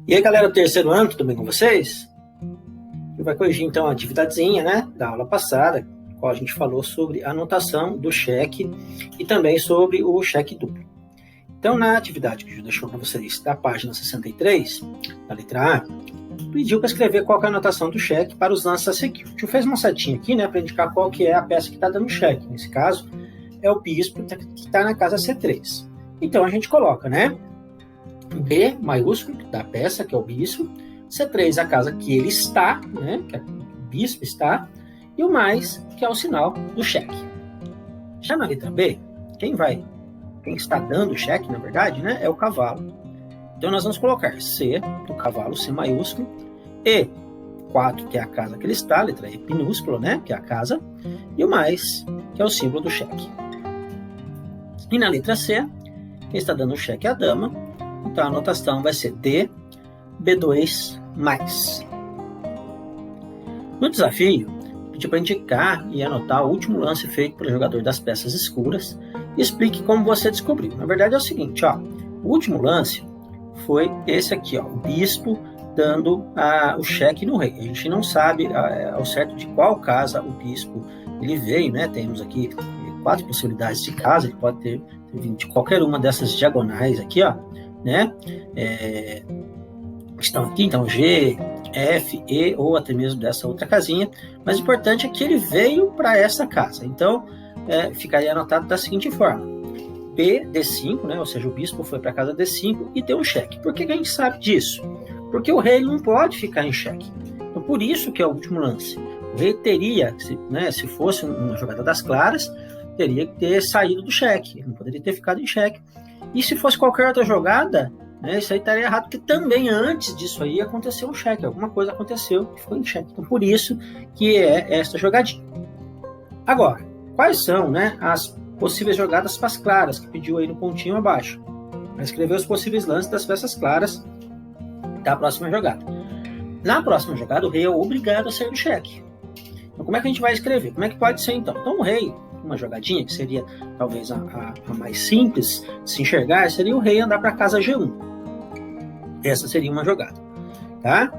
E aí, galera do terceiro ano, tudo bem com vocês? A gente vai corrigir, então, a atividadezinha, né, da aula passada, qual a gente falou sobre a anotação do cheque e também sobre o cheque duplo. Então, na atividade que a gente deixou para vocês da página 63, da letra A, pediu para escrever qual que é a anotação do cheque para os lances a seguir. A gente fez uma setinha aqui, né, para indicar qual que é a peça que está dando cheque. Nesse caso, é o bispo que está na casa C3. Então, a gente coloca, né, B maiúsculo da peça, que é o bispo, C3 a casa que ele está, né, que o bispo está, e o mais, que é o sinal do cheque. Já na letra B, quem está dando o cheque, na verdade, né, é o cavalo. Então nós vamos colocar C do cavalo, C maiúsculo, e 4, que é a casa que ele está, letra E minúscula, né, que é a casa, e o mais, que é o símbolo do cheque. E na letra C, quem está dando o cheque é a dama, então a anotação vai ser D, B2 mais. No desafio, pedi para indicar e anotar o último lance feito pelo jogador das peças escuras e explique como você descobriu. Na verdade é o seguinte, ó, o último lance foi esse aqui, ó, o bispo dando o cheque no rei. A gente não sabe ao certo de qual casa o bispo ele veio, né? Temos aqui 4 possibilidades de casa, ele pode ter vindo de qualquer uma dessas diagonais aqui, ó, né? Estão aqui, então, G, F, E, ou até mesmo dessa outra casinha, mas o importante é que ele veio para essa casa, então ficaria anotado da seguinte forma, B, D5, né, ou seja, o bispo foi para a casa D5 e deu um cheque. Por que a gente sabe disso? Porque o rei não pode ficar em cheque, então por isso que é o último lance. O rei teria, se fosse uma jogada das claras, teria que ter saído do cheque, não poderia ter ficado em cheque, e se fosse qualquer outra jogada, isso aí estaria errado, porque também antes disso aí aconteceu um cheque, alguma coisa aconteceu que ficou em cheque. Então, por isso que é esta jogadinha. Agora, quais são, né, as possíveis jogadas para as claras, que pediu aí no pontinho abaixo? Para escrever os possíveis lances das peças claras da próxima jogada. Na próxima jogada, o rei é obrigado a sair do cheque. Então, como é que a gente vai escrever? Como é que pode ser, então? Então, o rei, uma jogadinha que seria talvez a mais simples de se enxergar, seria o rei andar para a casa G1. Essa seria uma jogada, tá?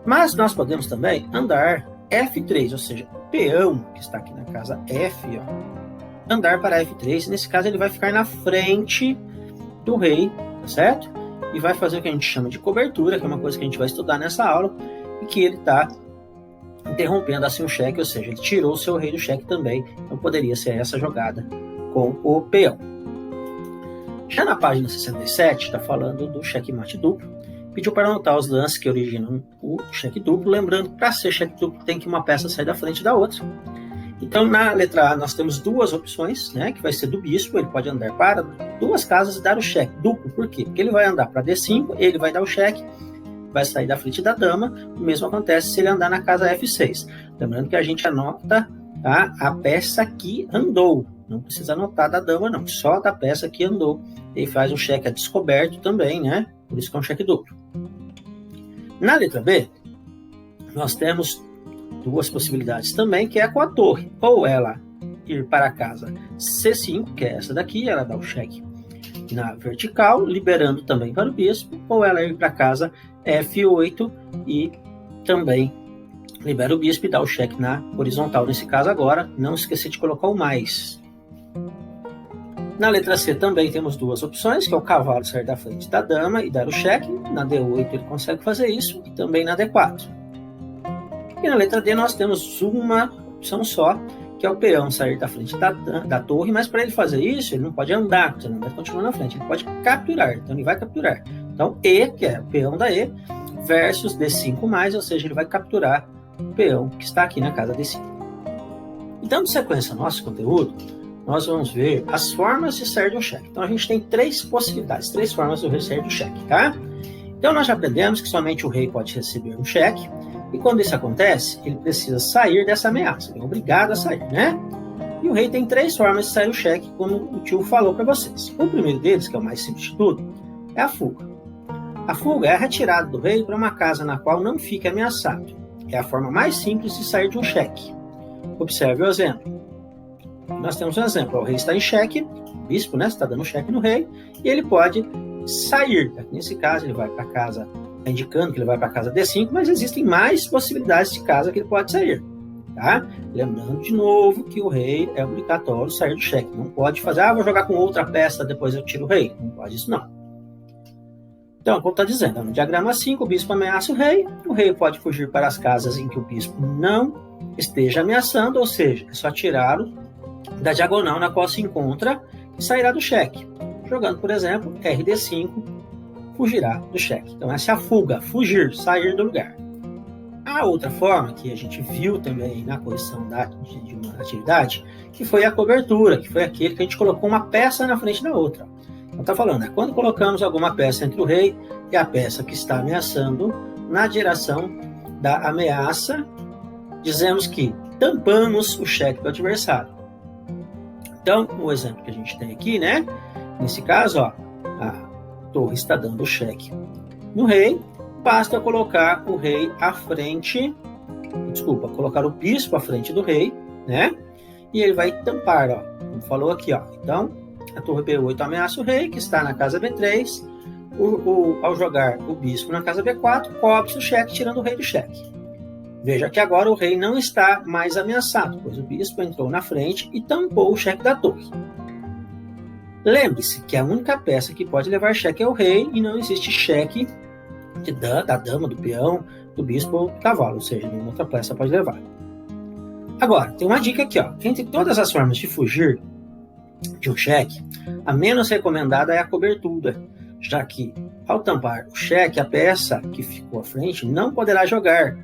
Mas nós podemos também andar F3, ou seja, o peão que está aqui na casa F, ó, andar para F3. Nesse caso, ele vai ficar na frente do rei, tá certo? E vai fazer o que a gente chama de cobertura, que é uma coisa que a gente vai estudar nessa aula, e que ele está interrompendo assim o cheque, ou seja, ele tirou o seu rei do cheque também. Então poderia ser essa jogada com o peão. Já na página 67, está falando do checkmate duplo. Pediu para anotar os lances que originam o cheque duplo, lembrando que para ser cheque duplo tem que uma peça sair da frente da outra. Então na letra A nós temos duas opções, né, que vai ser do bispo, ele pode andar para 2 casas e dar o cheque duplo. Por quê? Porque ele vai andar para D5, ele vai dar o cheque, vai sair da frente da dama. O mesmo acontece se ele andar na casa F6. Lembrando que a gente anota, tá, a peça que andou. Não precisa anotar da dama, não. Só da peça que andou. Ele faz um cheque a descoberto também, né? Por isso que é um cheque duplo. Na letra B, nós temos 2 possibilidades também, que é com a torre. Ou ela ir para a casa C5, que é essa daqui, ela dá o cheque na vertical, liberando também para o bispo, ou ela ir para a casa F8 e também libera o bispo e dá o cheque na horizontal. Nesse caso agora, não esquecer de colocar o mais. Na letra C também temos 2 opções, que é o cavalo sair da frente da dama e dar o cheque. Na D8 ele consegue fazer isso, e também na D4. E na letra D nós temos uma opção só, que é o peão sair da frente da torre, mas para ele fazer isso, ele não pode andar, porque não vai continuar na frente, ele pode capturar, então ele vai capturar. Então E, que é o peão da E, versus D5+, ou seja, ele vai capturar o peão que está aqui na casa D5. Então, de sequência ao nosso conteúdo, nós vamos ver as formas de sair de um cheque. Então, a gente tem 3 possibilidades, 3 formas de sair do cheque, tá? Então, nós já aprendemos que somente o rei pode receber um cheque, e quando isso acontece, ele precisa sair dessa ameaça, ele é obrigado a sair, né? E o rei tem 3 formas de sair do cheque, como o tio falou para vocês. O primeiro deles, que é o mais simples de tudo, é a fuga. A fuga é a retirada do rei para uma casa na qual não fique ameaçado. É a forma mais simples de sair de um cheque. Observe o exemplo. Nós temos um exemplo, o rei está em cheque, o bispo, né, está dando cheque no rei, e ele pode sair. Nesse caso, ele vai para a casa indicando que ele vai para a casa D5, mas existem mais possibilidades de casa que ele pode sair. Tá? Lembrando de novo que o rei é obrigatório sair do cheque. Não pode fazer, vou jogar com outra peça, depois eu tiro o rei. Não pode isso não. Então, como está dizendo, no diagrama 5, o bispo ameaça o rei pode fugir para as casas em que o bispo não esteja ameaçando, ou seja, é só tirá-lo da diagonal na qual se encontra e sairá do cheque. Jogando, por exemplo, RD5, fugirá do cheque. Então, essa é a fuga, fugir, sair do lugar. A outra forma que a gente viu também na correção de uma atividade, que foi a cobertura, que foi aquele que a gente colocou uma peça na frente da outra. Então está falando, quando colocamos alguma peça entre o rei e a peça que está ameaçando, na direção da ameaça, dizemos que tampamos o cheque do adversário. Então, o exemplo que a gente tem aqui, né? Nesse caso, a torre está dando o cheque no rei, basta colocar o rei à frente, colocar o bispo à frente do rei, né? E ele vai tampar, como falou aqui, Então, a torre B8 ameaça o rei, que está na casa B3. Ao jogar o bispo na casa B4, cobre-se o cheque, tirando o rei do cheque. Veja que agora o rei não está mais ameaçado, pois o bispo entrou na frente e tampou o cheque da torre. Lembre-se que a única peça que pode levar cheque é o rei e não existe cheque da dama, do peão, do bispo ou do cavalo, ou seja, nenhuma outra peça pode levar. Agora, tem uma dica aqui, entre todas as formas de fugir de um cheque, a menos recomendada é a cobertura, já que, ao tampar o cheque, a peça que ficou à frente não poderá jogar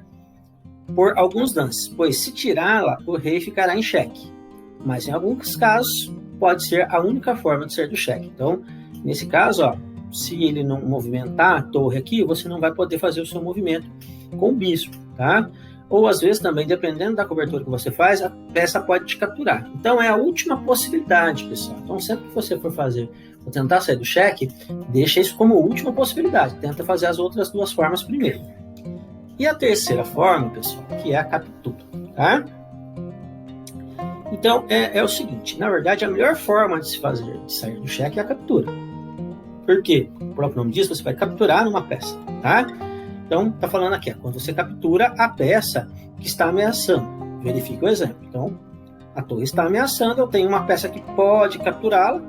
por alguns lances, pois se tirá-la, o rei ficará em cheque. Mas em alguns casos, pode ser a única forma de sair do cheque. Então, nesse caso, se ele não movimentar a torre aqui, você não vai poder fazer o seu movimento com o bispo, tá? Ou às vezes também, dependendo da cobertura que você faz, a peça pode te capturar. Então é a última possibilidade, pessoal. Então sempre que você for tentar sair do cheque, deixa isso como última possibilidade. Tenta fazer as outras duas formas primeiro. E a terceira forma, pessoal, que é a captura, tá? Então é o seguinte, na verdade a melhor forma de sair do cheque é a captura. Por quê? O próprio nome diz, você vai capturar uma peça, tá? Então, está falando aqui, quando você captura a peça que está ameaçando. Verifique o exemplo. Então, a torre está ameaçando, eu tenho uma peça que pode capturá-la,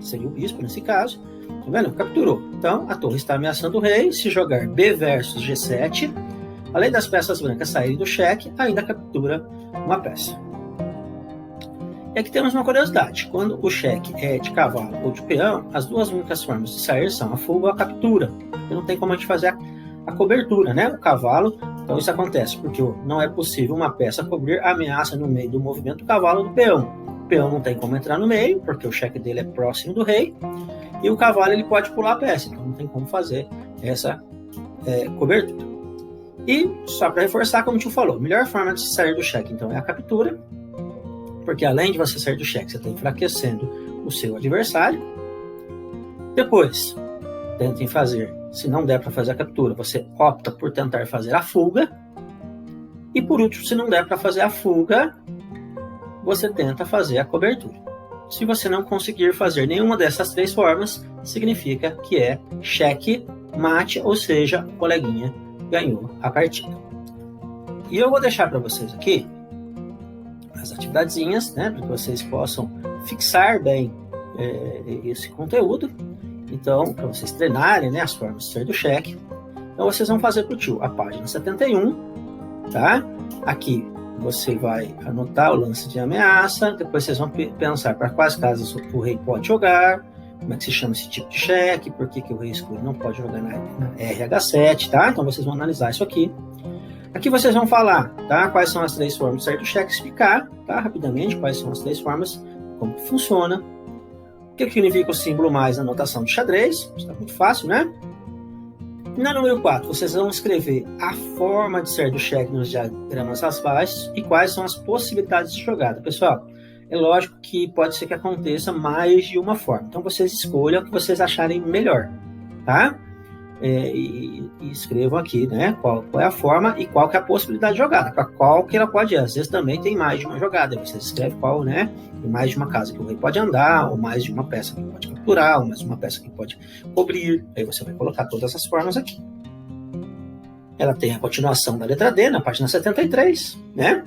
seria o bispo nesse caso. Tá vendo? Capturou. Então, a torre está ameaçando o rei. Se jogar B versus G7, além das peças brancas saírem do cheque, ainda captura uma peça. E aqui temos uma curiosidade. Quando o cheque é de cavalo ou de peão, as duas únicas formas de sair são a fuga ou a captura. Porque não tem como a gente fazer a cobertura, né? O cavalo, então isso acontece porque não é possível uma peça cobrir a ameaça no meio do movimento do cavalo ou do peão. O peão não tem como entrar no meio, porque o cheque dele é próximo do rei, e o cavalo ele pode pular a peça, então não tem como fazer essa cobertura. E, só para reforçar, como o tio falou, a melhor forma de sair do cheque, então, é a captura, porque além de você sair do cheque, você está enfraquecendo o seu adversário. Depois, tentem fazer. Se não der para fazer a captura, você opta por tentar fazer a fuga. E por último, se não der para fazer a fuga, você tenta fazer a cobertura. Se você não conseguir fazer nenhuma dessas três formas, significa que é cheque mate, ou seja, o coleguinha ganhou a partida. E eu vou deixar para vocês aqui as atividadezinhas, né, para que vocês possam fixar bem esse conteúdo. Então, para vocês treinarem, né, as formas de sair do cheque. Então, vocês vão fazer para o tio a página 71, tá? Aqui você vai anotar o lance de ameaça, depois vocês vão pensar para quais casas o rei pode jogar, como é que se chama esse tipo de cheque, por que o rei escuro não pode jogar na RH7, tá? Então, vocês vão analisar isso aqui. Aqui vocês vão falar, tá? Quais são as três formas de sair do cheque, explicar, tá? Rapidamente, quais são as três formas, como funciona. O que significa o símbolo mais na notação de xadrez? Está muito fácil, né? Na número 4, vocês vão escrever a forma de sair do cheque nos diagramas abaixo e quais são as possibilidades de jogada. Pessoal, é lógico que pode ser que aconteça mais de uma forma. Então, vocês escolham o que vocês acharem melhor, tá? e escrevam aqui, né, qual é a forma e qual que é a possibilidade de jogada, para qual que ela pode ir. Às vezes também tem mais de uma jogada, você escreve qual, né, tem mais de uma casa que o rei pode andar, ou mais de uma peça que pode capturar, ou mais de uma peça que pode cobrir, aí você vai colocar todas as formas aqui. Ela tem a continuação da letra D, na página 73, né,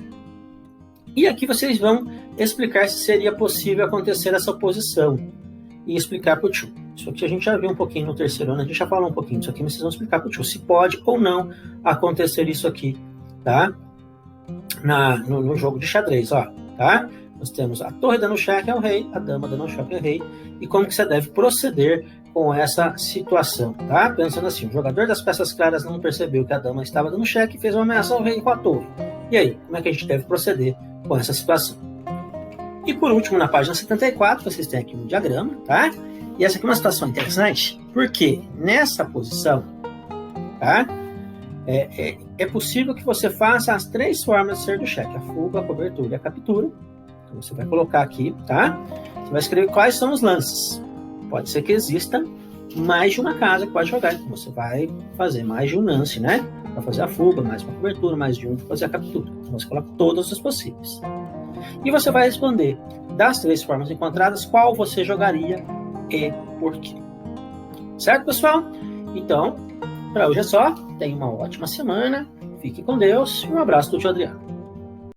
e aqui vocês vão explicar se seria possível acontecer essa oposição, e explicar para o tio. Isso aqui a gente já viu um pouquinho no terceiro ano, a gente já falou um pouquinho disso aqui, mas vocês vão explicar para o tio se pode ou não acontecer isso aqui, tá? No jogo de xadrez, ó, tá? Nós temos a torre dando cheque ao rei, a dama dando cheque ao rei, e como que você deve proceder com essa situação, tá? Pensando assim, o jogador das peças claras não percebeu que a dama estava dando cheque e fez uma ameaça ao rei com a torre. E aí, como é que a gente deve proceder com essa situação? E por último, na página 74, vocês têm aqui um diagrama, tá? E essa aqui é uma situação interessante, porque nessa posição, tá? É possível que você faça as 3 formas de ser do cheque: a fuga, a cobertura e a captura. Então você vai colocar aqui, tá? Você vai escrever quais são os lances. Pode ser que exista mais de uma casa que pode jogar, então você vai fazer mais de um lance, né? Para fazer a fuga, mais uma cobertura, mais de um para fazer a captura. Então você coloca todos os possíveis. E você vai responder, das 3 formas encontradas, qual você jogaria e por quê. Certo, pessoal? Então, para hoje é só. Tenha uma ótima semana. Fique com Deus. E um abraço do tio Adriano.